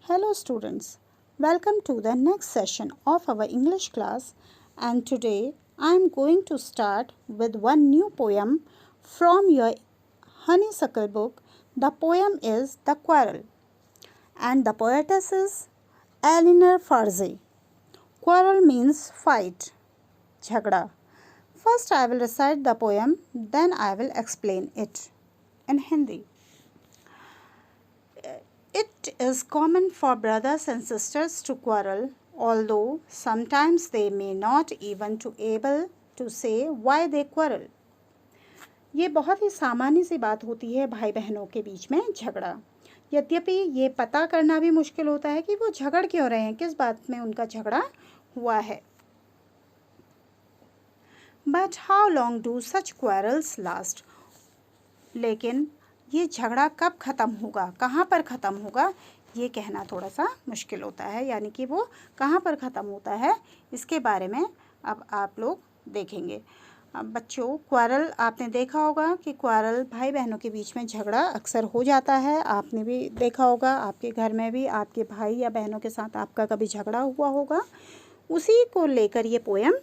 Hello students, welcome to the next session of our English class, and today I am going to start with one new poem from your honeysuckle book. The poem is The Quarrel and the poetess is Eleanor Farzi. Quarrel means fight, jhagda. First I will recite the poem, then I will explain it in Hindi. It is common for brothers and sisters to quarrel, although sometimes they may not even to able to say why they quarrel. ये बहुत ही सामान्य सी बात होती है भाई बहनों के बीच में झगड़ा। यद्यपि ये पता करना भी मुश्किल होता है कि वो झगड़ क्यों रहे हैं, किस बात में उनका झगड़ा हुआ है। But how long do such quarrels last? लेकिन ये झगड़ा कब ख़त्म होगा, कहाँ पर ख़त्म होगा, ये कहना थोड़ा सा मुश्किल होता है। यानी कि वो कहाँ पर ख़त्म होता है, इसके बारे में अब आप लोग देखेंगे। अब बच्चों, क्वारल आपने देखा होगा कि क्वारल भाई बहनों के बीच में झगड़ा अक्सर हो जाता है। आपने भी देखा होगा, आपके घर में भी आपके भाई या बहनों के साथ आपका कभी झगड़ा हुआ होगा। उसी को लेकर ये पोएम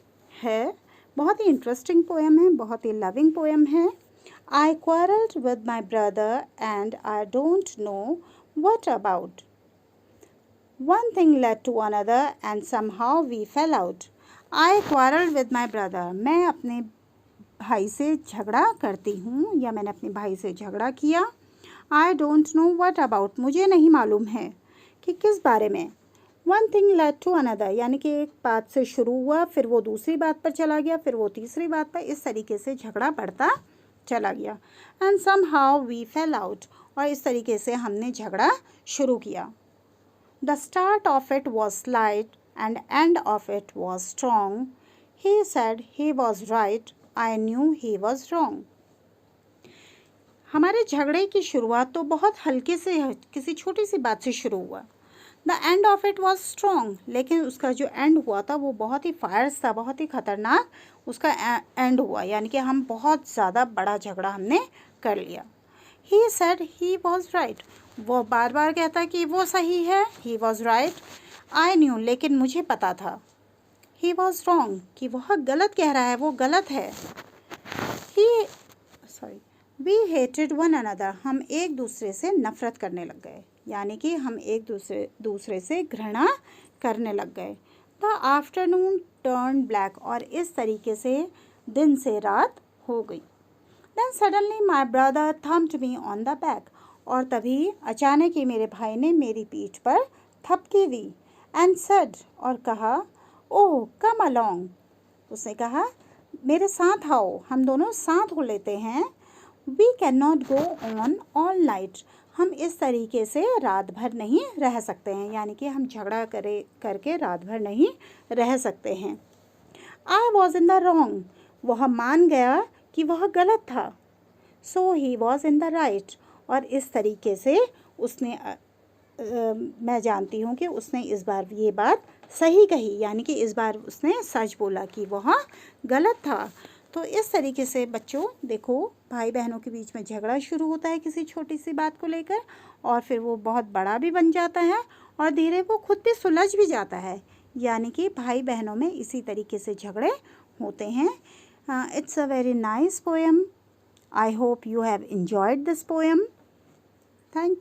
है। बहुत ही इंटरेस्टिंग पोएम है, बहुत ही लविंग पोएम है। I quarreled with my brother and I don't know what about. One thing led to another and somehow we fell out. I quarreled with my brother. मैं अपने भाई से झगड़ा करती हूँ या मैंने अपने भाई से झगड़ा किया। I don't know what about. मुझे नहीं मालूम है कि किस बारे में। One thing led to another, यानी कि एक बात से शुरू हुआ, फिर वो दूसरी बात पर चला गया, फिर वो तीसरी बात पर, इस तरीके से झगड़ा बढ़ता चला गया। And somehow we fell out, और इस तरीके से हमने झगड़ा शुरू किया। The start of it was slight and end of it was strong. He said he was right. I knew he was wrong. हमारे झगड़े की शुरुआत तो बहुत हल्के से किसी छोटी सी बात से शुरू हुआ। The end of it was strong, लेकिन उसका जो एंड हुआ था वो बहुत ही फायर्स था, बहुत ही ख़तरनाक उसका एंड हुआ। यानी कि हम बहुत ज़्यादा बड़ा झगड़ा हमने कर लिया। He said he was right. वो बार बार कहता कि वो सही है, he was right. I knew, लेकिन मुझे पता था। He was wrong, कि वह गलत कह रहा है, वो गलत है। We hated one another. हम एक दूसरे से नफ़रत करने लग गए, यानी कि हम एक दूसरे से घृणा करने लग गए। The afternoon turned black, और इस तरीके से दिन से रात हो गई। Then suddenly my brother thumped me on the back, और तभी अचानक ही मेरे भाई ने मेरी पीठ पर थपकी दी। And said, और कहा, oh come along. उसने कहा, मेरे साथ आओ, हम दोनों साथ हो लेते हैं। We cannot go on all night. हम इस तरीके से रात भर नहीं रह सकते हैं, यानी कि हम झगड़ा करके रात भर नहीं रह सकते हैं। I was in the wrong. वह मान गया कि वह गलत था। So he was in the right. और इस तरीके से उसने मैं जानती हूँ कि उसने इस बार ये बात सही कही, यानी कि इस बार उसने सच बोला कि वह गलत था। तो इस तरीके से बच्चों देखो, भाई बहनों के बीच में झगड़ा शुरू होता है किसी छोटी सी बात को लेकर, और फिर वो बहुत बड़ा भी बन जाता है, और धीरे वो खुद भी सुलझ भी जाता है। यानी कि भाई बहनों में इसी तरीके से झगड़े होते हैं। It's a very nice poem. I hope you have enjoyed this poem. Thank you.